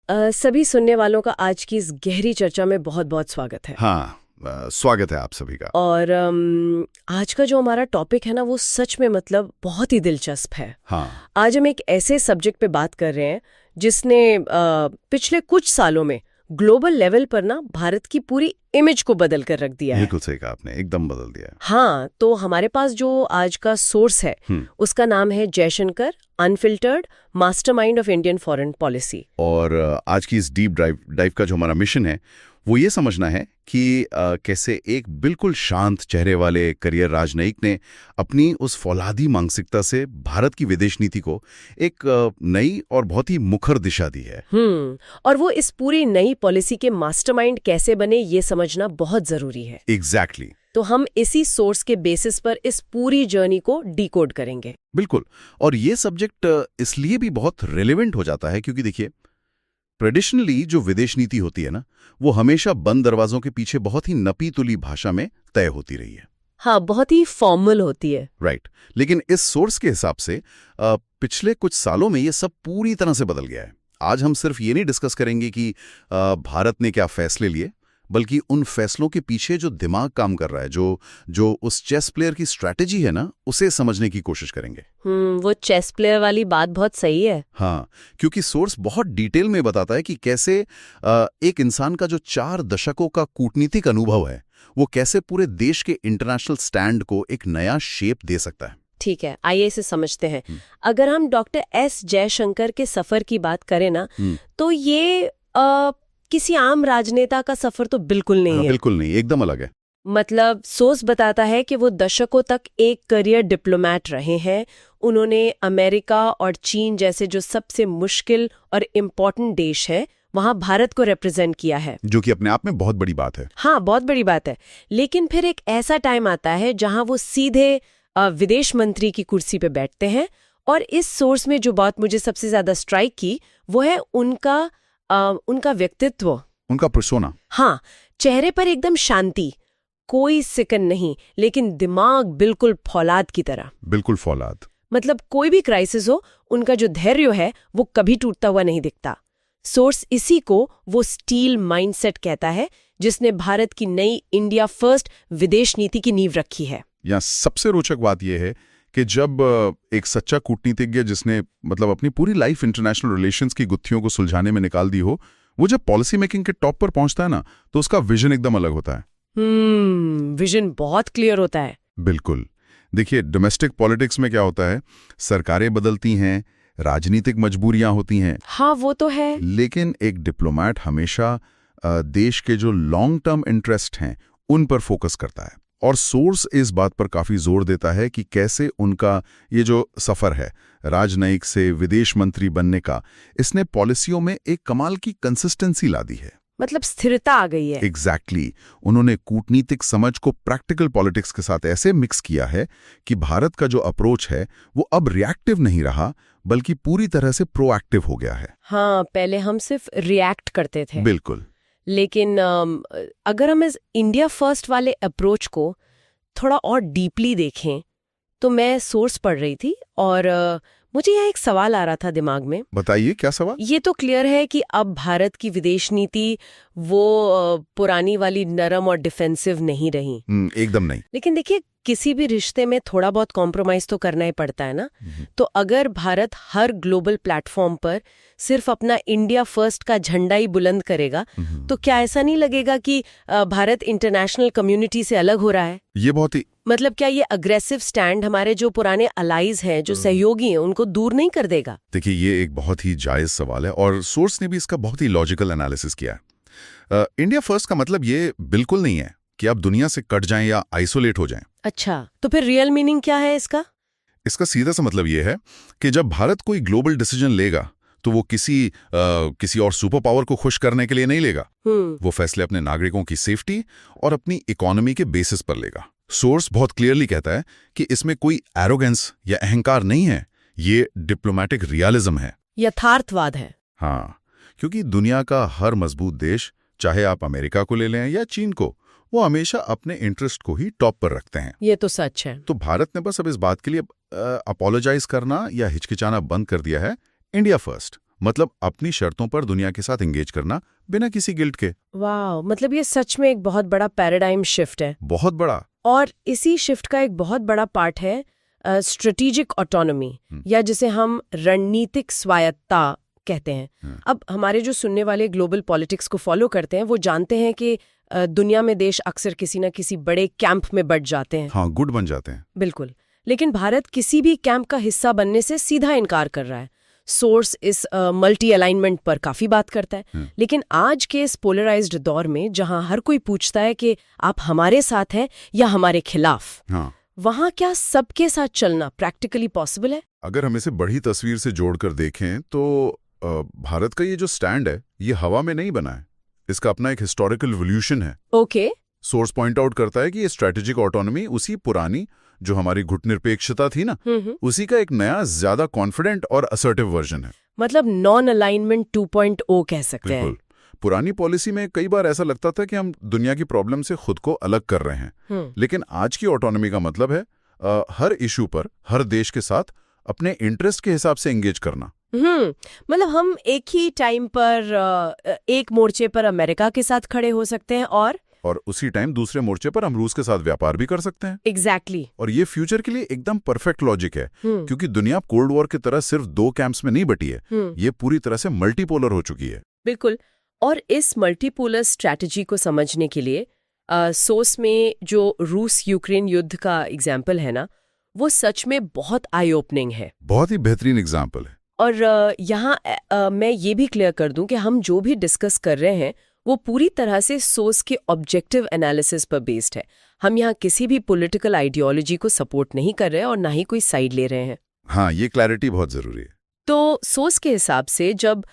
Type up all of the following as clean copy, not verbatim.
सभी सुनने वालों का आज की इस गहरी चर्चा में बहुत बहुत स्वागत है। हाँ, स्वागत है आप सभी का। और आज का जो हमारा टॉपिक है ना, वो सच में मतलब बहुत ही दिलचस्प है। हाँ, आज हम एक ऐसे सब्जेक्ट पे बात कर रहे हैं जिसने पिछले कुछ सालों में ग्लोबल लेवल पर ना भारत की पूरी इमेज को बदल कर रख दिया है। बिल्कुल सही कहा आपने, एकदम बदल दिया है। हाँ, तो हमारे पास जो आज का सोर्स है उसका नाम है Jaishankar unfiltered mastermind of Indian foreign policy. और आज की इस डीप डाइव का जो हमारा मिशन है वो ये समझना है कि कैसे एक बिल्कुल शांत चेहरे वाले करियर राजनयिक ने अपनी उस फौलादी मानसिकता से भारत की विदेश नीति को एक नई और बहुत ही मुखर दिशा दी है। और वो इस पूरी नई पॉलिसी के मास्टरमाइंड कैसे बने, ये समझना बहुत जरूरी है। एग्जैक्टली। तो हम इसी सोर्स के बेसिस पर इस पूरी जर्नी को डिकोड करेंगे। बिल्कुल। और ये सब्जेक्ट इसलिए भी बहुत रिलेवेंट हो जाता है क्योंकि देखिए, ट्रेडिशनली जो विदेश नीति होती है ना, वो हमेशा बंद दरवाजों के पीछे बहुत ही नपी तुली भाषा में तय होती रही है। हाँ, बहुत ही फॉर्मल होती है। राइट। लेकिन इस सोर्स के हिसाब से पिछले कुछ सालों में ये सब पूरी तरह से बदल गया है। आज हम सिर्फ ये नहीं डिस्कस करेंगे कि भारत ने क्या फैसले लिए, बल्कि उन फैसलों के पीछे जो दिमाग काम कर रहा है, जो उस चेस प्लेयर की स्ट्रैटेजी है ना, उसे समझने की कोशिश करेंगे। वो चेस प्लेयर वाली बात बहुत सही है। हाँ, क्योंकि सोर्स बहुत डिटेल में बताता है कि कैसे एक इंसान का जो 4 दशकों का कूटनीतिक अनुभव है, वो कैसे पूरे देश के इंटरनेशनल स्टैंड को एक नया शेप दे सकता है। ठीक है, आइए इसे समझते हैं। अगर हम डॉक्टर एस जयशंकर के सफर की बात करें ना, तो ये किसी आम राजनेता का सफर तो बिल्कुल नहीं है। बिल्कुल नहीं, एकदम अलग है। मतलब सोर्स बताता है कि वो दशकों तक एक करियर डिप्लोमैट रहे हैं। उन्होंने अमेरिका और चीन जैसे जो सबसे मुश्किल और इम्पोर्टेंट देश है, वहां भारत को रिप्रेजेंट किया है, जो कि अपने आप में बहुत बड़ी बात है। हाँ, बहुत बड़ी बात है। लेकिन फिर एक ऐसा टाइम आता है जहां वो सीधे विदेश मंत्री की कुर्सी पे बैठते हैं। और इस सोर्स में जो बात मुझे सबसे ज्यादा स्ट्राइक की, वो है उनका व्यक्तित्व, उनका पर्सोना। हाँ, चेहरे पर एकदम शांति, कोई सिकन नहीं, लेकिन दिमाग बिल्कुल फौलाद की तरह। बिल्कुल फौलाद। मतलब कोई भी क्राइसिस हो, उनका जो धैर्य है वो कभी टूटता हुआ नहीं दिखता। सोर्स इसी को वो स्टील माइंडसेट कहता है जिसने भारत की नई इंडिया फर्स्ट विदेश नीति की नींव रखी है। यहाँ सबसे रोचक बात यह है कि जब एक सच्चा कूटनीतिज्ञ जिसने मतलब अपनी पूरी लाइफ इंटरनेशनल रिलेशंस की गुत्थियों को सुलझाने में निकाल दी हो, वो जब पॉलिसी मेकिंग के टॉप पर पहुंचता है ना, तो उसका विजन एकदम अलग होता है। विजन बहुत क्लियर होता है। बिल्कुल। देखिए, डोमेस्टिक पॉलिटिक्स में क्या होता है, सरकारें बदलती हैं, राजनीतिक मजबूरियां होती हैं। हाँ, वो तो है। लेकिन एक डिप्लोमेट हमेशा देश के जो लॉन्ग टर्म इंटरेस्ट हैं उन पर फोकस करता है। और सोर्स इस बात पर काफी जोर देता है कि कैसे उनका ये जो सफर है राजनयिक से विदेश मंत्री बनने का, इसने पॉलिसियों में एक कमाल की कंसिस्टेंसी ला दी है। मतलब स्थिरता आ गई है। एग्जैक्टली। उन्होंने कूटनीतिक समझ को प्रैक्टिकल पॉलिटिक्स के साथ ऐसे मिक्स किया है कि भारत का जो अप्रोच है वो अब रिएक्टिव नहीं रहा, बल्कि पूरी तरह से प्रोएक्टिव हो गया है। हाँ, पहले हम सिर्फ रिएक्ट करते थे। बिल्कुल। लेकिन अगर हम इस इंडिया फर्स्ट वाले अप्रोच को थोड़ा और डीपली देखें, तो मैं सोर्स पढ़ रही थी और मुझे यहाँ एक सवाल आ रहा था दिमाग में। बताइए, क्या सवाल? ये तो क्लियर है कि अब भारत की विदेश नीति वो पुरानी वाली नरम और डिफेंसिव नहीं रही। एकदम नहीं। लेकिन देखिए, किसी भी रिश्ते में थोड़ा बहुत कॉम्प्रोमाइज तो करना ही पड़ता है ना। तो अगर भारत हर ग्लोबल प्लेटफॉर्म पर सिर्फ अपना इंडिया फर्स्ट का झंडा ही बुलंद करेगा, तो क्या ऐसा नहीं लगेगा कि भारत इंटरनेशनल कम्युनिटी से अलग हो रहा है? ये बहुत ही मतलब क्या ये अग्रेसिव स्टैंड हमारे जो पुराने अलाइज हैं, जो सहयोगी हैं, उनको दूर नहीं कर देगा? देखिए, ये एक बहुत ही जायज सवाल है और सोर्स ने भी इसका बहुत ही लॉजिकल एनालिसिस किया है। इंडिया फर्स्ट का मतलब ये बिल्कुल नहीं है कि आप दुनिया से कट जाएं या आइसोलेट हो जाएं। अच्छा, तो फिर रियल मीनिंग क्या है इसका? इसका सीधा सा मतलब ये है कि जब भारत कोई ग्लोबल डिसीजन लेगा तो वो किसी और सुपर पावर को खुश करने के लिए नहीं लेगा। वो फैसले अपने नागरिकों की सेफ्टी और अपनी इकोनॉमी के बेसिस पर लेगा। सोर्स बहुत क्लियरली कहता है कि इसमें कोई एरोगेंस या अहंकार नहीं है, ये डिप्लोमेटिक रियलिज्म है, यथार्थवाद है। हाँ, क्योंकि दुनिया का हर मजबूत देश, चाहे आप अमेरिका को ले लें या चीन को, वो हमेशा अपने इंटरेस्ट को ही टॉप पर रखते हैं। ये तो सच है। तो भारत ने बस अब इस बात के लिए अपोलोजाइज करना या हिचकिचाना बंद कर दिया है। इंडिया फर्स्ट मतलब अपनी शर्तों पर दुनिया के साथ एंगेज करना बिना किसी गिल्ट के। वाह, मतलब ये सच में एक बहुत बड़ा पैराडाइम शिफ्ट है। बहुत बड़ा। और इसी शिफ्ट का एक बहुत बड़ा पार्ट है स्ट्रेटेजिक ऑटोनॉमी, या जिसे हम रणनीतिक स्वायत्ता कहते हैं। अब हमारे जो सुनने वाले ग्लोबल पॉलिटिक्स को फॉलो करते हैं वो जानते हैं कि दुनिया में देश अक्सर किसी न किसी बड़े कैंप में बट जाते हैं। हाँ, गुट बन जाते हैं। बिल्कुल। लेकिन भारत किसी भी कैंप का हिस्सा बनने से सीधा इनकार कर रहा है। सोर्स इस मल्टी अलाइनमेंट पर काफी बात करता है, लेकिन आज के इस पोलराइज्ड दौर में जहां हर कोई पूछता है कि आप हमारे साथ हैं या हमारे खिलाफ, वहां क्या सबके साथ चलना प्रैक्टिकली पॉसिबल है? अगर हम इसे बड़ी तस्वीर से जोड़कर देखें तो भारत का ये जो स्टैंड है ये हवा में नहीं बना है, इसका अपना एक हिस्टोरिकल इवोल्यूशन है। ओके। सोर्स पॉइंट आउट करता है कि ये स्ट्रेटेजिक ऑटोनॉमी उसी पुरानी जो हमारी गुटनिरपेक्षता थी ना, उसी का एक नया ज्यादा कॉन्फिडेंट और असर्टिव वर्जन है। मतलब नॉन अलाइनमेंट 2.0 कह सकते हैं। बिल्कुल। पुरानी पॉलिसी में कई बार ऐसा लगता था कि हम दुनिया की प्रॉब्लम से खुद को अलग कर रहे हैं, लेकिन आज की ऑटोनॉमी का मतलब है हर इशू पर हर देश के साथ अपने इंटरेस्ट के हिसाब से एंगेज करना। मतलब हम एक ही टाइम पर एक मोर्चे पर अमेरिका के साथ खड़े हो सकते हैं और उसी टाइम दूसरे मोर्चे पर हम रूस के साथ व्यापार भी कर सकते हैं। एग्जैक्टली। और ये फ्यूचर के लिए एकदम परफेक्ट लॉजिक है, क्योंकि दुनिया कोल्ड वॉर की तरह सिर्फ 2 कैंप्स में नहीं बटी है, ये पूरी तरह से मल्टीपोलर हो चुकी है। बिल्कुल। और इस मल्टीपोलर स्ट्रैटेजी को समझने के लिए सोर्स में जो रूस यूक्रेन युद्ध का एग्जाम्पल है ना, वो सच में बहुत आई ओपनिंग है। बहुत ही बेहतरीन एग्जाम्पल है। और यहाँ मैं ये भी क्लियर कर दूं कि हम जो भी डिस्कस कर रहे हैं वो पूरी तरह से सोर्स के ऑब्जेक्टिव एनालिसिस पर बेस्ड है। हम यहाँ किसी भी पॉलिटिकल आइडियोलॉजी को सपोर्ट नहीं कर रहे हैं और ना ही कोई साइड ले रहे हैं। हाँ, ये क्लैरिटी बहुत जरूरी है। तो सोर्स के हिसाब से जब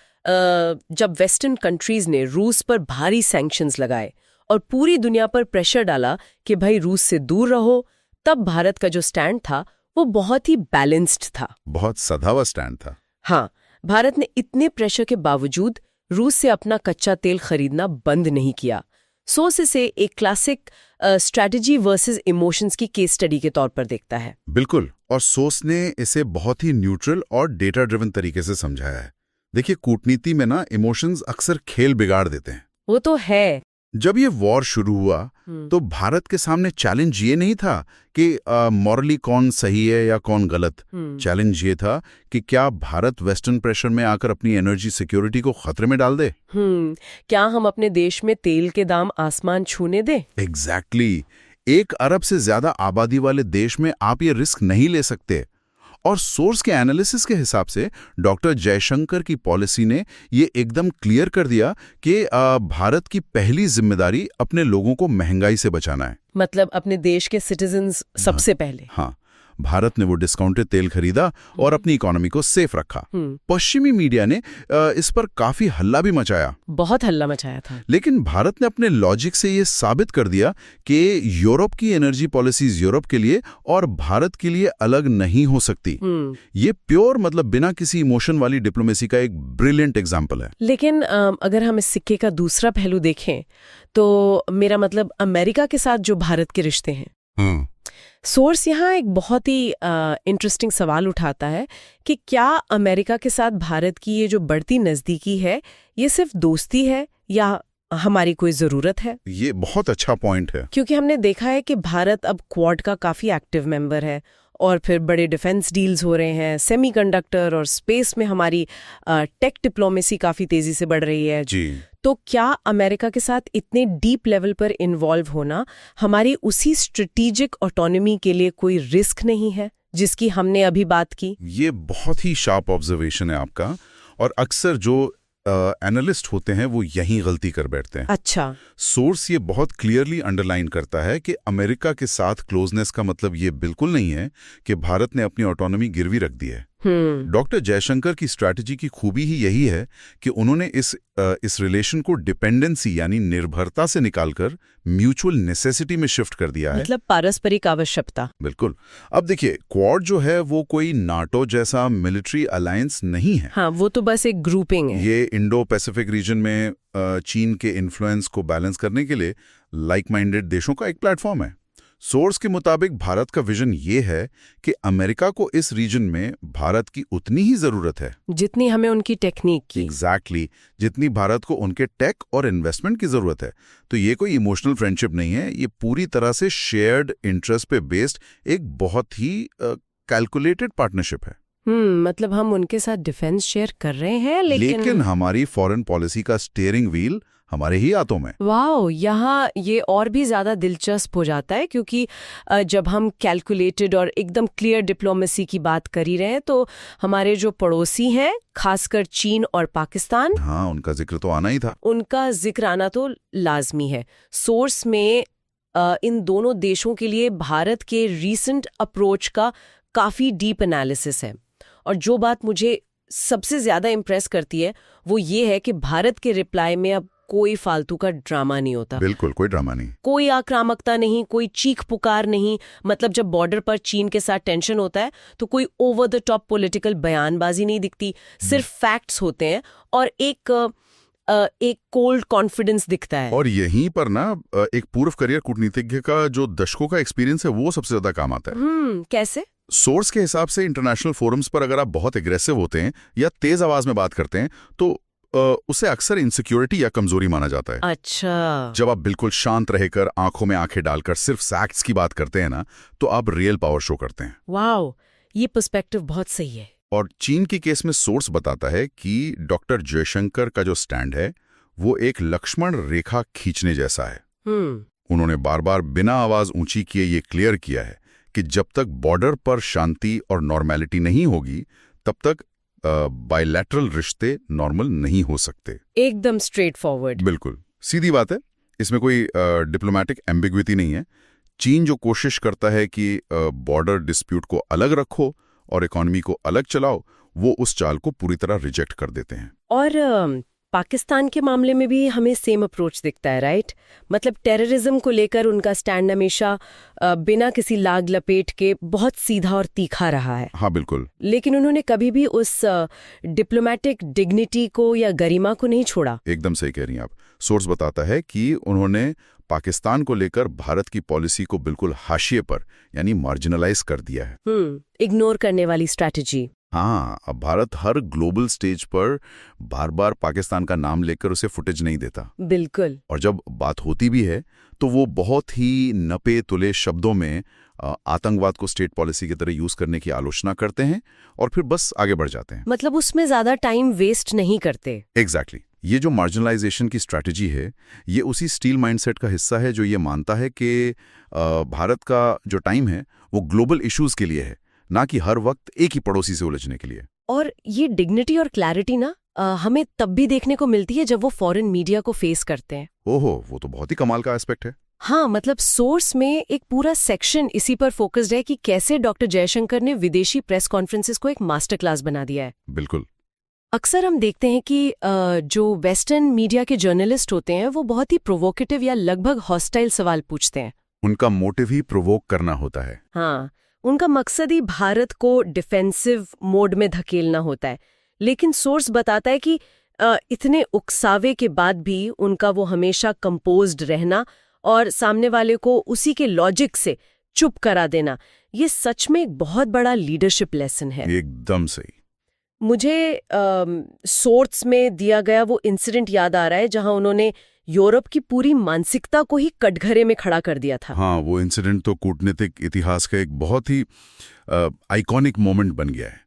वेस्टर्न कंट्रीज ने रूस पर भारी सैंक्शंस लगाए और पूरी दुनिया पर प्रेशर डाला कि भाई रूस से दूर रहो, तब भारत का जो स्टैंड था वो बहुत ही बैलेंस्ड था। बहुत सधा हुआ स्टैंड था। हाँ, भारत ने इतने प्रेशर के बावजूद रूस से अपना कच्चा तेल खरीदना बंद नहीं किया। सोर्स इसे एक क्लासिक स्ट्रैटेजी वर्सेस इमोशंस की केस स्टडी के तौर पर देखता है। बिल्कुल। और सोर्स ने इसे बहुत ही न्यूट्रल और डेटा ड्रिवन तरीके से समझाया है। देखिए, कूटनीति में ना इमोशंस अक्सर खेल बिगाड़ देते हैं। वो तो है। जब ये वॉर शुरू हुआ तो भारत के सामने चैलेंज ये नहीं था कि मॉरली कौन सही है या कौन गलत। चैलेंज ये था कि क्या भारत वेस्टर्न प्रेशर में आकर अपनी एनर्जी सिक्योरिटी को खतरे में डाल दे। क्या हम अपने देश में तेल के दाम आसमान छूने दें? एग्जैक्टली। 1 अरब से ज्यादा आबादी वाले देश में आप ये रिस्क नहीं ले सकते। और सोर्स के एनालिसिस के हिसाब से डॉक्टर जयशंकर की पॉलिसी ने ये एकदम क्लियर कर दिया कि भारत की पहली जिम्मेदारी अपने लोगों को महंगाई से बचाना है। मतलब अपने देश के सिटीजन्स सबसे पहले। हाँ, भारत ने वो डिस्काउंटेड तेल खरीदा और अपनी इकोनॉमी को सेफ रखा। पश्चिमी मीडिया ने इस पर काफी हल्ला भी मचाया। बहुत हल्ला मचाया था। लेकिन भारत ने अपने लॉजिक से ये साबित कर दिया कि यूरोप की एनर्जी पॉलिसीज यूरोप के लिए और भारत के लिए अलग नहीं हो सकती। ये प्योर मतलब बिना किसी इमोशन वाली डिप्लोमेसी का एक ब्रिलियंट एग्जाम्पल है। लेकिन अगर हम इस सिक्के का दूसरा पहलू देखें तो मेरा मतलब अमेरिका के साथ जो भारत के रिश्ते हैं, सोर्स यहाँ एक बहुत ही इंटरेस्टिंग सवाल उठाता है कि क्या अमेरिका के साथ भारत की ये जो बढ़ती नज़दीकी है ये सिर्फ दोस्ती है या हमारी कोई ज़रूरत है? ये बहुत अच्छा पॉइंट है, क्योंकि हमने देखा है कि भारत अब क्वाड का काफ़ी एक्टिव मेंबर है और फिर बड़े डिफेंस डील्स हो रहे हैं, सेमीकंडक्टर और स्पेस में हमारी टेक डिप्लोमेसी काफ़ी तेज़ी से बढ़ रही है जी। तो क्या अमेरिका के साथ इतने डीप लेवल पर इन्वॉल्व होना हमारी उसी स्ट्रेटेजिक ऑटोनॉमी के लिए कोई रिस्क नहीं है जिसकी हमने अभी बात की? ये बहुत ही शार्प ऑब्जर्वेशन है आपका, और अक्सर जो एनालिस्ट होते हैं वो यही गलती कर बैठते हैं। अच्छा। सोर्स ये बहुत क्लियरली अंडरलाइन करता है कि अमेरिका के साथ क्लोजनेस का मतलब ये बिल्कुल नहीं है कि भारत ने अपनी ऑटोनॉमी गिरवी रख दी है। डॉक्टर जयशंकर की स्ट्रैटेजी की खूबी ही यही है कि उन्होंने इस रिलेशन को डिपेंडेंसी यानी निर्भरता से निकालकर म्यूचुअल नेसेसिटी में शिफ्ट कर दिया है। मतलब पारस्परिक आवश्यकता। बिल्कुल। अब देखिए, क्वाड जो है वो कोई नाटो जैसा मिलिट्री अलायंस नहीं है। हाँ, वो तो बस एक ग्रुपिंग है। ये इंडो पैसिफिक रीजन में चीन के इन्फ्लुएंस को बैलेंस करने के लिए लाइक माइंडेड देशों का एक प्लेटफॉर्म है। सोर्स के मुताबिक भारत का विजन ये है कि अमेरिका को इस रीजन में भारत की उतनी ही जरूरत है जितनी हमें उनकी टेक्निक की। एग्जैक्टली जितनी भारत को उनके टेक और इन्वेस्टमेंट की जरूरत है। तो ये कोई इमोशनल फ्रेंडशिप नहीं है, ये पूरी तरह से शेयर्ड इंटरेस्ट पे बेस्ड एक बहुत ही कैलकुलेटेड पार्टनरशिप है। मतलब हम उनके साथ डिफेंस शेयर कर रहे हैं, लेकिन हमारी फॉरेन पॉलिसी का स्टीयरिंग व्हील हमारे ही हाथों में। वाओ, यहाँ ये और भी ज्यादा दिलचस्प हो जाता है, क्योंकि जब हम कैलकुलेटेड और एकदम क्लियर डिप्लोमेसी की बात कर ही रहे हैं, तो हमारे जो पड़ोसी हैं, खासकर चीन और पाकिस्तान, हाँ, उनका जिक्र तो आना ही था। उनका जिक्र आना तो लाजमी है। सोर्स में इन दोनों देशों के लिए भारत के रीसेंट अप्रोच का काफी डीप एनालिसिस है। और जो बात मुझे सबसे ज्यादा इम्प्रेस करती है वो ये है कि भारत के रिप्लाई में अब कोई फालतू का ड्रामा नहीं होता। बिल्कुल कोई ड्रामा नहीं, कोई आक्रामकता नहीं, कोई चीख पुकार नहीं। मतलब जब बॉर्डर पर चीन के साथ टेंशन होता है तो कोई ओवर द टॉप पॉलिटिकल बयानबाजी नहीं दिखती, सिर्फ फैक्ट्स होते हैं और एक कोल्ड कॉन्फिडेंस दिखता है। और यहीं पर ना एक पूर्व करियर कूटनीतिज्ञ का जो दशकों का एक्सपीरियंस है वो सबसे ज्यादा काम आता है। कैसे? सोर्स के हिसाब से इंटरनेशनल फोरम्स पर अगर आप बहुत एग्रेसिव होते हैं या तेज आवाज में बात करते हैं तो उसे अक्सर इनसिक्योरिटी या कमजोरी माना जाता है। अच्छा। जब आप बिल्कुल शांत रहकर आंखों में आंखें डालकर सिर्फ फैक्ट्स की बात करते हैं ना, तो आप रियल पावर शो करते हैं। वाओ, ये पर्सपेक्टिव बहुत सही है। और चीन की केस में सोर्स बताता है कि डॉक्टर जयशंकर का जो स्टैंड है वो एक लक्ष्मण रेखा खींचने जैसा है। उन्होंने बार बार बिना आवाज ऊंची किए ये क्लियर किया है कि जब तक बॉर्डर पर शांति और नॉर्मैलिटी नहीं होगी तब तक बायलैटरल रिश्ते नॉर्मल नहीं हो सकते। एकदम स्ट्रेट फॉरवर्ड। बिल्कुल सीधी बात है, इसमें कोई डिप्लोमैटिक एम्बिग्विटी नहीं है। चीन जो कोशिश करता है कि बॉर्डर डिस्प्यूट को अलग रखो और इकोनॉमी को अलग चलाओ, वो उस चाल को पूरी तरह रिजेक्ट कर देते हैं। और पाकिस्तान के मामले में भी हमें सेम अप्रोच दिखता है, राइट? मतलब टेररिज्म को लेकर उनका स्टैंड हमेशा बिना किसी लाग लपेट के बहुत सीधा और तीखा रहा है। हाँ बिल्कुल। लेकिन उन्होंने कभी भी उस डिप्लोमेटिक डिग्निटी को या गरिमा को नहीं छोड़ा। एकदम सही कह रही हैं आप। सोर्स बताता है कि उन्होंने पाकिस्तान को लेकर भारत की पॉलिसी को बिल्कुल हाशिए पर यानी मार्जिनलाइज कर दिया है। इग्नोर करने वाली स्ट्रैटेजी। हाँ, अब भारत हर ग्लोबल स्टेज पर बार बार पाकिस्तान का नाम लेकर उसे फुटेज नहीं देता। बिल्कुल। और जब बात होती भी है तो वो बहुत ही नपे तुले शब्दों में आतंकवाद को स्टेट पॉलिसी की तरह यूज करने की आलोचना करते हैं और फिर बस आगे बढ़ जाते हैं। मतलब उसमें ज्यादा टाइम वेस्ट नहीं करते। एग्जैक्टली। ये जो मार्जिनलाइजेशन की स्ट्रैटेजी है ये उसी स्टील माइंडसेट का हिस्सा है जो ये मानता है कि भारत का जो टाइम है वो ग्लोबल इश्यूज के लिए है, ना कि हर वक्त एक ही पड़ोसी से उलझने के लिए। और ये डिग्निटी और क्लैरिटी ना हमें तब भी देखने को मिलती है जब वो फॉरेन मीडिया को फेस करते हैं। ओहो, वो तो बहुत ही कमाल का एस्पेक्ट है। हाँ, मतलब सोर्स में एक पूरा सेक्शन इसी पर फोकस्ड है कि कैसे डॉक्टर जयशंकर ने विदेशी प्रेस कॉन्फ्रेंसेस को एक मास्टर क्लास बना दिया है। बिल्कुल। अक्सर हम देखते हैं कि जो वेस्टर्न मीडिया के जर्नलिस्ट होते हैं वो बहुत ही प्रोवोकेटिव या लगभग हॉस्टाइल सवाल पूछते हैं। उनका मोटिव ही प्रोवोक करना होता है। हाँ, उनका मकसद ही भारत को डिफेंसिव मोड में धकेलना होता है। लेकिन सोर्स बताता है कि इतने उकसावे के बाद भी उनका वो हमेशा कंपोज्ड रहना और सामने वाले को उसी के लॉजिक से चुप करा देना, ये सच में एक बहुत बड़ा लीडरशिप लेसन है। एकदम सही। मुझे सोर्स में दिया गया वो इंसिडेंट याद आ रहा है जहां उन्होंने यूरोप की पूरी मानसिकता को ही कटघरे में खड़ा कर दिया था। हाँ, वो इंसिडेंट तो कूटनीतिक इतिहास का एक बहुत ही आइकॉनिक मोमेंट बन गया है।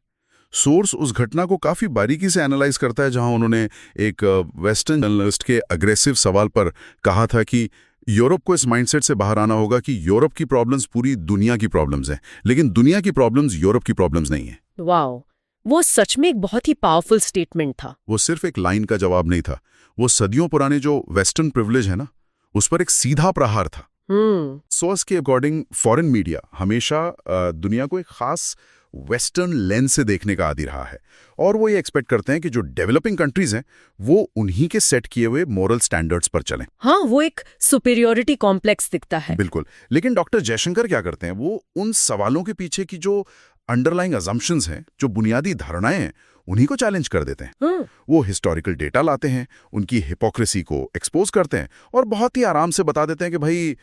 सोर्स उस घटना को काफी बारीकी से एनालाइज करता है जहां उन्होंने एक वेस्टर्न जर्नलिस्ट के अग्रेसिव सवाल पर कहा था कि यूरोप को इस माइंडसेट से बाहर आना होगा कि यूरोप की प्रॉब्लम्स पूरी दुनिया की प्रॉब्लम्स हैं, लेकिन दुनिया की प्रॉब्लम्स यूरोप की प्रॉब्लम्स नहीं है। वाओ, वो सच में एक बहुत ही पावरफुल स्टेटमेंट था। वो सिर्फ एक लाइन का जवाब नहीं था, वो सदियों पुराने जो वेस्टर्न प्रिविलेज है ना, उस पर एक सीधा प्रहार था। सोर्स के अकॉर्डिंग फॉरेन मीडिया हमेशा दुनिया को एक खास वेस्टर्न लेंस से देखने का आदी रहा है और वो ये एक्सपेक्ट करते हैं कि जो डेवलपिंग कंट्रीज हैं वो उन्हीं के सेट किए हुए मोरल स्टैंडर्ड्स पर चलें। हाँ, वो एक सुपीरियोरिटी कॉम्प्लेक्स दिखता है। बिल्कुल। लेकिन डॉक्टर जयशंकर क्या करते हैं, वो उन सवालों के पीछे की जो अंडरलाइंग अजम्पशंस हैं, जो बुनियादी धारणाएं हैं, उन्हीं को चैलेंज कर देते हैं। वो हिस्टोरिकल डेटा लाते हैं, उनकी हिपोक्रेसी को एक्सपोज करते हैं और बहुत ही आराम से बता देते हैं कि भाई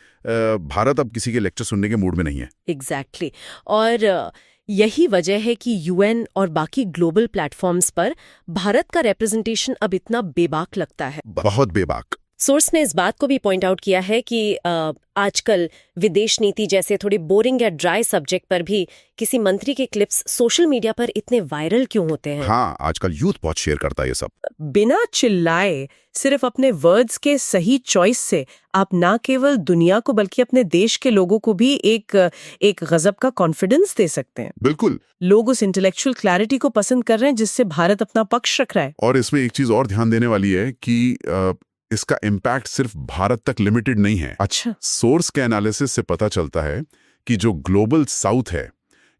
भारत अब किसी के लेक्चर सुनने के मूड में नहीं है। एग्जैक्टली और यही वजह है कि यूएन और बाकी ग्लोबल प्लेटफॉर्म्स पर भारत का रिप्रेजेंटेशन अब इतना बेबाक लगता है। बहुत बेबाक। सोर्स ने इस बात को भी पॉइंट आउट किया है कि आजकल विदेश नीति जैसे थोड़े बोरिंग या ड्राई सब्जेक्ट पर भी किसी मंत्री के क्लिप्स सोशल मीडिया पर इतने वायरल क्यों होते हैं। हाँ, आजकल यूथ बहुत शेयर करता है ये सब। बिना चिल्लाए सिर्फ अपने वर्ड्स के सही चॉइस से आप ना केवल दुनिया को बल्कि अपने देश के लोगों को भी एक गजब का कॉन्फिडेंस दे सकते हैं। बिल्कुल। लोग उस इंटेलेक्चुअल क्लैरिटी को पसंद कर रहे हैं जिससे भारत अपना पक्ष रख रहा है। और इसमें एक चीज और ध्यान देने वाली है कि इसका इम्पैक्ट सिर्फ भारत तक लिमिटेड नहीं है। अच्छा। सोर्स के एनालिसिस से पता चलता है कि जो ग्लोबल साउथ है,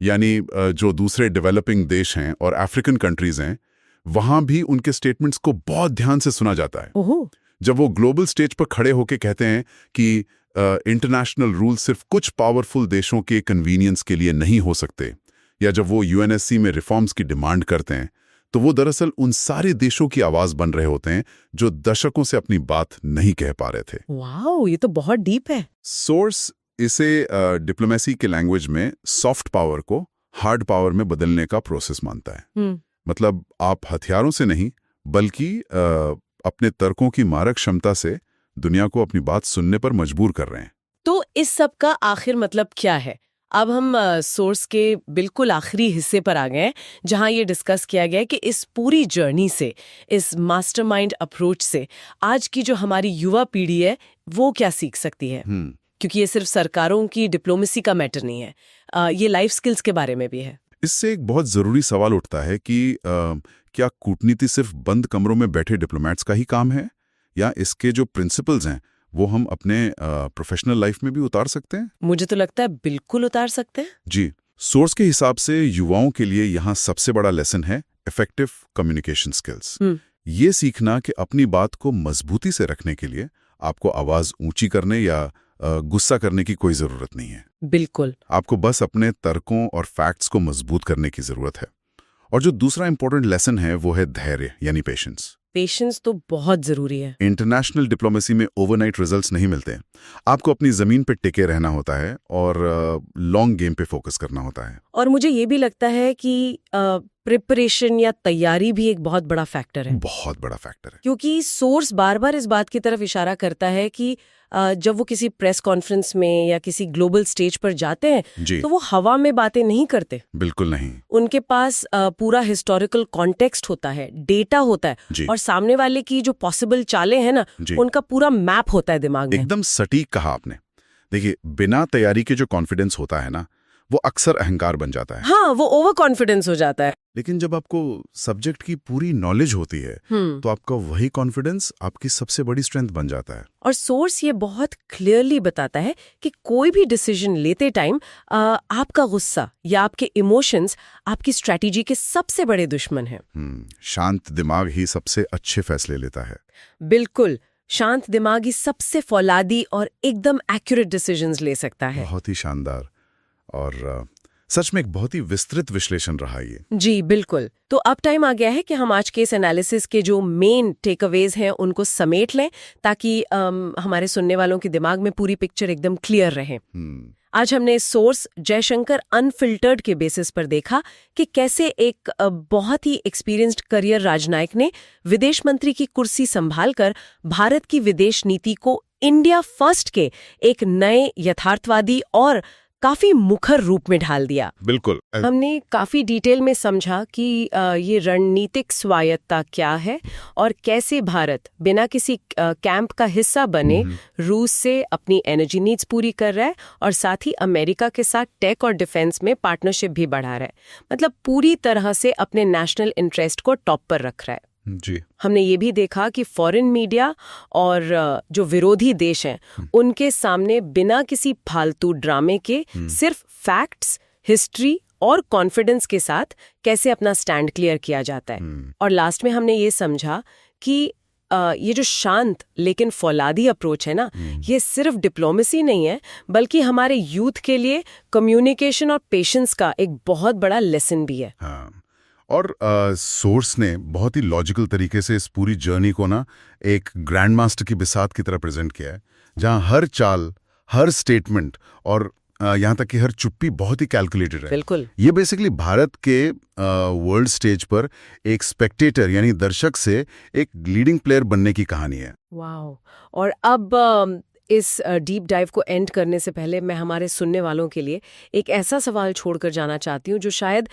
यानी जो दूसरे डेवलपिंग देश हैं और अफ्रीकन कंट्रीज हैं, वहां भी उनके स्टेटमेंट्स को बहुत ध्यान से सुना जाता है। ओहो। जब वो ग्लोबल स्टेज पर खड़े होकर कहते हैं कि इंटरनेशनल रूल सिर्फ कुछ पावरफुल देशों के कन्वीनियंस के लिए नहीं हो सकते, या जब वो यूएनएससी में रिफॉर्म्स की डिमांड करते हैं, तो वो दरअसल उन सारे देशों की आवाज बन रहे होते हैं जो दशकों से अपनी बात नहीं कह पा रहे थे। वाओ, ये तो बहुत डीप है। सोर्स इसे डिप्लोमेसी के लैंग्वेज में सॉफ्ट पावर को हार्ड पावर में बदलने का प्रोसेस मानता है। मतलब आप हथियारों से नहीं, बल्कि अपने तर्कों की मारक क्षमता से दुनिया को अपनी बात सुनने पर मजबूर कर रहे हैं। तो इस सब का आखिर मतलब क्या है? अब हम सोर्स के बिल्कुल आखिरी हिस्से पर आ गए हैं, जहां ये डिस्कस किया गया है कि इस पूरी जर्नी से, इस मास्टरमाइंड अप्रोच से आज की जो हमारी युवा पीढ़ी है वो क्या सीख सकती है। क्योंकि ये सिर्फ सरकारों की डिप्लोमेसी का मैटर नहीं है, ये लाइफ स्किल्स के बारे में भी है। इससे एक बहुत जरूरी सवाल उठता है कि क्या कूटनीति सिर्फ बंद कमरों में बैठे डिप्लोमेट्स का ही काम है, या इसके जो प्रिंसिपल्स हैं वो हम अपने प्रोफेशनल लाइफ में भी उतार सकते हैं? मुझे तो लगता है बिल्कुल उतार सकते हैं। जी, सोर्स के हिसाब से युवाओं के लिए यहाँ सबसे बड़ा लेसन है इफेक्टिव कम्युनिकेशन स्किल्स। ये सीखना कि अपनी बात को मजबूती से रखने के लिए आपको आवाज ऊंची करने या गुस्सा करने की कोई जरूरत नहीं है। बिल्कुल। आपको बस अपने तर्कों और फैक्ट्स को मजबूत करने की जरूरत है। और जो दूसरा इंपॉर्टेंट लेसन है वो है धैर्य, यानी पेशेंस। पेशेंस तो बहुत जरूरी है। इंटरनेशनल डिप्लोमेसी में ओवरनाइट रिजल्ट्स नहीं मिलते। आपको अपनी जमीन पे टिके रहना होता है और लॉन्ग गेम पे फोकस करना होता है। और मुझे ये भी लगता है कि प्रिपरेशन या तैयारी भी एक बहुत बड़ा फैक्टर है। बहुत बड़ा फैक्टर है, क्योंकि सोर्स बार बार इस बात की तरफ इशारा करता है कि जब वो किसी प्रेस कॉन्फ्रेंस में या किसी ग्लोबल स्टेज पर जाते हैं तो वो हवा में बातें नहीं करते। बिल्कुल नहीं। उनके पास पूरा हिस्टोरिकल कॉन्टेक्स्ट होता है, डेटा होता है, और सामने वाले की जो पॉसिबल चालें हैं ना, उनका पूरा मैप होता है दिमाग में। एकदम सटीक कहा आपने। देखिए, बिना तैयारी के जो कॉन्फिडेंस होता है ना, वो अक्सर अहंकार बन जाता है। हाँ, वो ओवर कॉन्फिडेंस हो जाता है। लेकिन जब आपको सब्जेक्ट की पूरी नॉलेज होती है तो आपका वही कॉन्फिडेंस आपकी सबसे बड़ी स्ट्रेंथ बन जाता है। और सोर्स ये बहुत क्लियरली बताता है कि कोई भी डिसीजन लेते टाइम आपका गुस्सा या आपके इमोशंस आपकी स्ट्रैटेजी के सबसे बड़े दुश्मन हैं। शांत दिमाग ही सबसे अच्छे फैसले लेता है। बिल्कुल, शांत दिमाग ही सबसे फौलादी और एकदम एक्यूरेट डिसीजंस ले सकता है। बहुत ही शानदार और सच में एक बहुत ही विस्तृत विश्लेषण रहा ये। जी बिल्कुल। तो अब टाइम आ गया है कि हम आज के इस एनालिसिस के जो मेन टेकअवेज हैं उनको समेट लें, ताकि हमारे सुनने वालों के दिमाग में पूरी पिक्चर एकदम क्लियर रहे। आज हमने सोर्स जयशंकर अनफिल्टर्ड के बेसिस पर देखा कि कैसे एक बहुत ही एक्सपीरियंस्ड करियर राजनयिक ने विदेश मंत्री की कुर्सी संभालकर भारत की विदेश नीति को इंडिया फर्स्ट के एक नए यथार्थवादी और काफी मुखर रूप में ढाल दिया। बिल्कुल। हमने काफी डिटेल में समझा कि ये रणनीतिक स्वायत्तता क्या है और कैसे भारत बिना किसी कैंप का हिस्सा बने रूस से अपनी एनर्जी नीड्स पूरी कर रहा है और साथ ही अमेरिका के साथ टेक और डिफेंस में पार्टनरशिप भी बढ़ा रहा है। मतलब पूरी तरह से अपने नेशनल इंटरेस्ट को टॉप पर रख रहा है। जी। हमने ये भी देखा कि फॉरेन मीडिया और जो विरोधी देश हैं उनके सामने बिना किसी फालतू ड्रामे के सिर्फ फैक्ट्स, हिस्ट्री और कॉन्फिडेंस के साथ कैसे अपना स्टैंड क्लियर किया जाता है। और लास्ट में हमने ये समझा कि ये जो शांत लेकिन फौलादी अप्रोच है ना, ये सिर्फ डिप्लोमेसी नहीं है, बल्कि हमारे यूथ के लिए कम्युनिकेशन और पेशेंस का एक बहुत बड़ा लेसन भी है। हाँ, और सोर्स ने बहुत ही लॉजिकल तरीके से इस पूरी जर्नी को ना एक ग्रैंड मास्टर की बिसात की तरह प्रेजेंट किया है, जहां हर चाल, हर स्टेटमेंट और यहाँ तक कि हर चुप्पी बहुत ही कैलकुलेटेड है। बिल्कुल। ये बेसिकली भारत के वर्ल्ड स्टेज पर एक स्पेक्टेटर यानी दर्शक से एक लीडिंग प्लेयर बनने की कहानी है। वाओ। और अब इस डीप डाइव को एंड करने से पहले मैं हमारे सुनने वालों के लिए एक ऐसा सवाल छोड़कर जाना चाहती हूँ जो शायद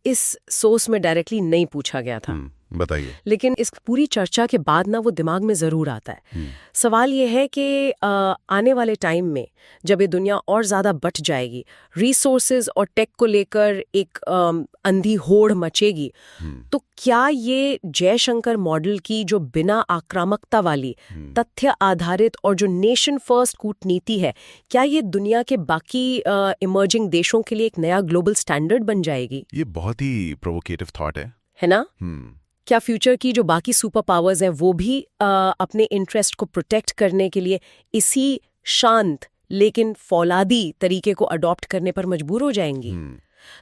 इस सोर्स में डायरेक्टली नहीं पूछा गया था। बताइए। लेकिन इस पूरी चर्चा के बाद ना वो दिमाग में जरूर आता है। सवाल ये है कि आने वाले टाइम में जब ये दुनिया और ज्यादा बट जाएगी, रिसोर्सेज और टेक को लेकर एक अंधी होड़ मचेगी, तो क्या ये जयशंकर मॉडल की जो बिना आक्रामकता वाली तथ्य आधारित और जो नेशन फर्स्ट कूटनीति है, क्या ये दुनिया के बाकी इमर्जिंग देशों के लिए एक नया ग्लोबल स्टैंडर्ड बन जाएगी? ये बहुत ही प्रोवोकेटिव थॉट है ना? क्या फ्यूचर की जो बाकी सुपर पावर्स हैं वो भी अपने इंटरेस्ट को प्रोटेक्ट करने के लिए इसी शांत लेकिन फौलादी तरीके को अडॉप्ट करने पर मजबूर हो जाएंगी?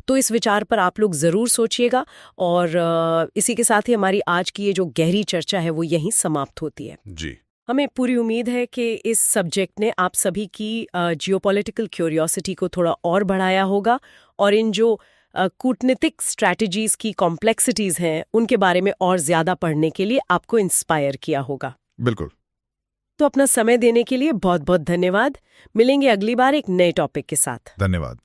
तो इस विचार पर आप लोग जरूर सोचिएगा। और इसी के साथ ही हमारी आज की ये जो गहरी चर्चा है वो यहीं समाप्त होती है जी। हमें पूरी उम्मीद है कि इस सब्जेक्ट ने आप सभी की जियोपॉलिटिकल क्यूरियोसिटी को थोड़ा और बढ़ाया होगा और इन जो कूटनीतिक स्ट्रैटेजीज की कॉम्प्लेक्सिटीज हैं उनके बारे में और ज्यादा पढ़ने के लिए आपको इंस्पायर किया होगा। बिल्कुल। तो अपना समय देने के लिए बहुत बहुत धन्यवाद। मिलेंगे अगली बार एक नए टॉपिक के साथ। धन्यवाद।